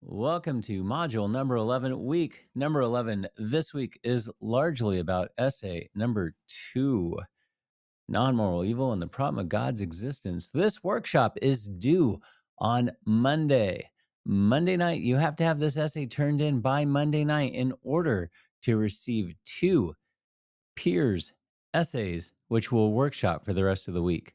Welcome to module number 11, week number 11. This week is largely about essay number 2, non-moral evil and the problem of God's existence. This workshop is due on Monday. Monday night, you have to have this essay turned in by Monday night in order to receive 2 peers essays, which will workshop for the rest of the week.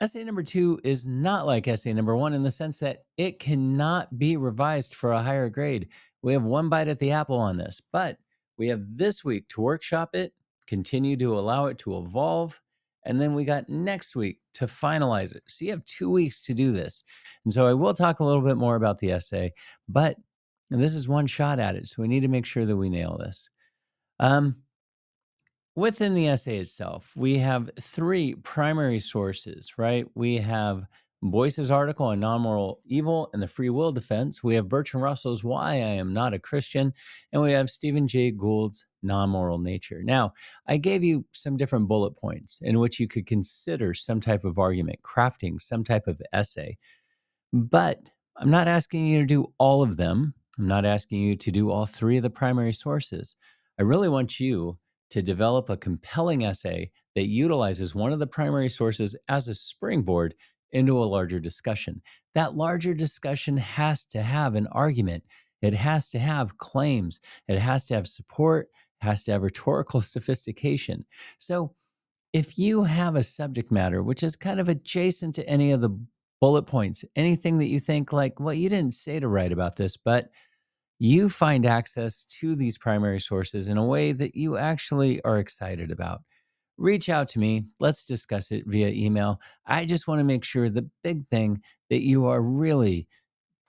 Essay number 2 is not like essay number 1 in the sense that it cannot be revised for a higher grade. We have one bite at the apple on this, but we have this week to workshop it, continue to allow it to evolve, and then we got next week to finalize it. So you have 2 weeks to do this. And so I will talk a little bit more about the essay, but this is one shot at it. So we need to make sure that we nail this. Within the essay itself, we have 3 primary sources, right? We have Boyce's article on non-moral evil and the free will defense. We have Bertrand Russell's Why I Am Not a Christian. And we have Stephen Jay Gould's Non-Moral Nature. Now, I gave you some different bullet points in which you could consider some type of argument, crafting some type of essay. But I'm not asking you to do all of them. I'm not asking you to do all 3 of the primary sources. I really want you to develop a compelling essay that utilizes one of the primary sources as a springboard into a larger discussion. That larger discussion has to have an argument. It has to have claims. It has to have support. It has to have rhetorical sophistication. So if you have a subject matter which is kind of adjacent to any of the bullet points, anything that you think like, well, you didn't say to write about this, but you find access to these primary sources in a way that you actually are excited about, reach out to me. Let's discuss it via email. I just want to make sure the big thing that you are really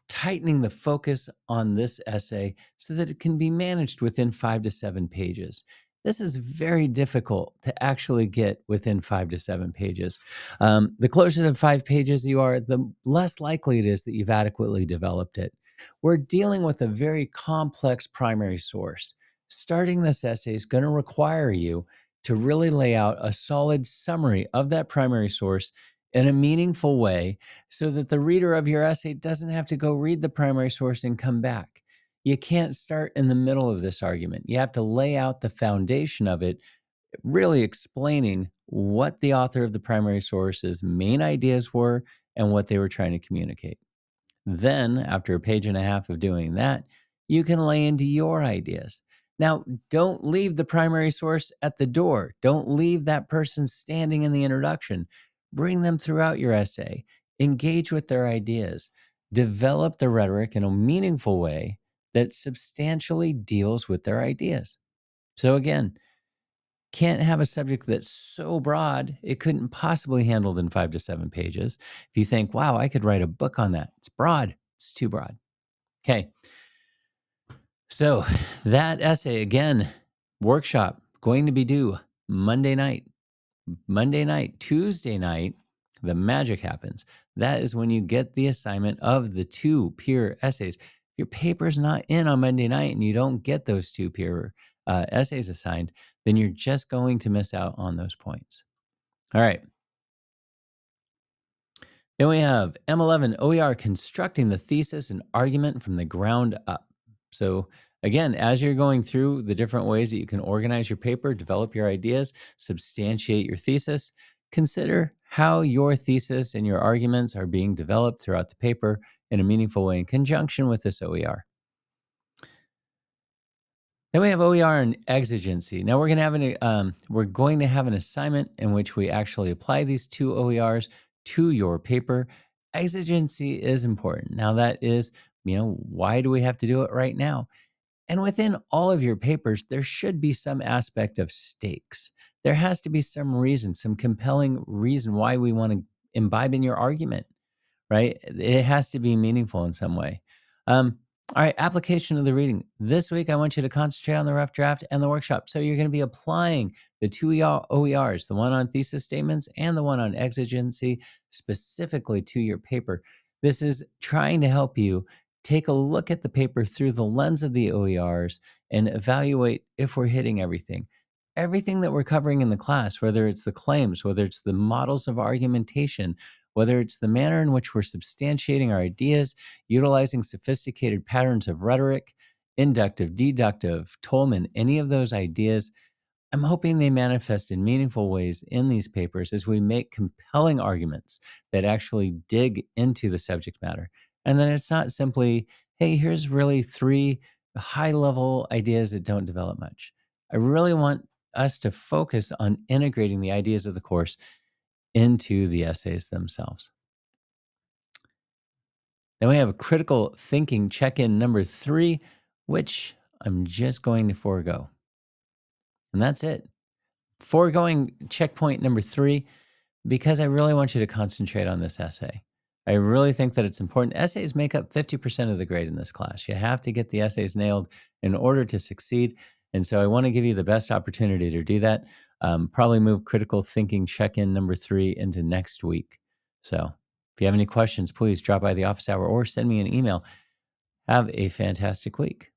tightening the focus on this essay so that it can be managed within 5 to 7 pages. This is very difficult to actually get within 5 to 7 pages. The closer to 5 pages you are, the less likely it is that you've adequately developed it. We're dealing with a very complex primary source. Starting this essay is going to require you to really lay out a solid summary of that primary source in a meaningful way so that the reader of your essay doesn't have to go read the primary source and come back. You can't start in the middle of this argument. You have to lay out the foundation of it, really explaining what the author of the primary source's main ideas were and what they were trying to communicate. Then, after a page and a half of doing that, you can lay into your ideas. Now, don't leave the primary source at the door. Don't leave that person standing in the introduction. Bring them throughout your essay. Engage with their ideas. Develop the rhetoric in a meaningful way that substantially deals with their ideas. So again, can't have a subject that's so broad it couldn't possibly handled in 5 to 7 pages. If you think, wow, I could write a book on that, it's broad, it's too broad. Okay. So that essay, again, workshop going to be due Monday night. Tuesday night, the magic happens. That is when you get the assignment of the 2 peer essays. If your paper's not in on Monday night and you don't get those 2 peer essays assigned, then you're just going to miss out on those points. All right. Then we have M11 OER, constructing the thesis and argument from the ground up. So again, as you're going through the different ways that you can organize your paper, develop your ideas, substantiate your thesis, consider how your thesis and your arguments are being developed throughout the paper in a meaningful way in conjunction with this OER. Then we have OER and exigency. Now we're going to have an assignment in which we actually apply these 2 OERs to your paper. Exigency is important. Now that is, why do we have to do it right now? And within all of your papers, there should be some aspect of stakes. There has to be some reason, some compelling reason why we want to imbibe in your argument, right? It has to be meaningful in some way. All right, application of the reading. This week, I want you to concentrate on the rough draft and the workshop. So you're going to be applying the 2 OERs, the one on thesis statements and the one on exigency, specifically to your paper. This is trying to help you take a look at the paper through the lens of the OERs and evaluate if we're hitting everything. Everything that we're covering in the class, whether it's the claims, whether it's the models of argumentation, whether it's the manner in which we're substantiating our ideas, utilizing sophisticated patterns of rhetoric, inductive, deductive, Tolman, any of those ideas, I'm hoping they manifest in meaningful ways in these papers as we make compelling arguments that actually dig into the subject matter. And then it's not simply, hey, here's really three high level ideas that don't develop much. I really want us to focus on integrating the ideas of the course into the essays themselves. Then we have a critical thinking check-in number 3, which I'm just going to forego. And that's it. Foregoing checkpoint number 3, because I really want you to concentrate on this essay. I really think that it's important. Essays make up 50% of the grade in this class. You have to get the essays nailed in order to succeed. And so I want to give you the best opportunity to do that. Probably move critical thinking check-in number 3 into next week. So if you have any questions, please drop by the office hour or send me an email. Have a fantastic week.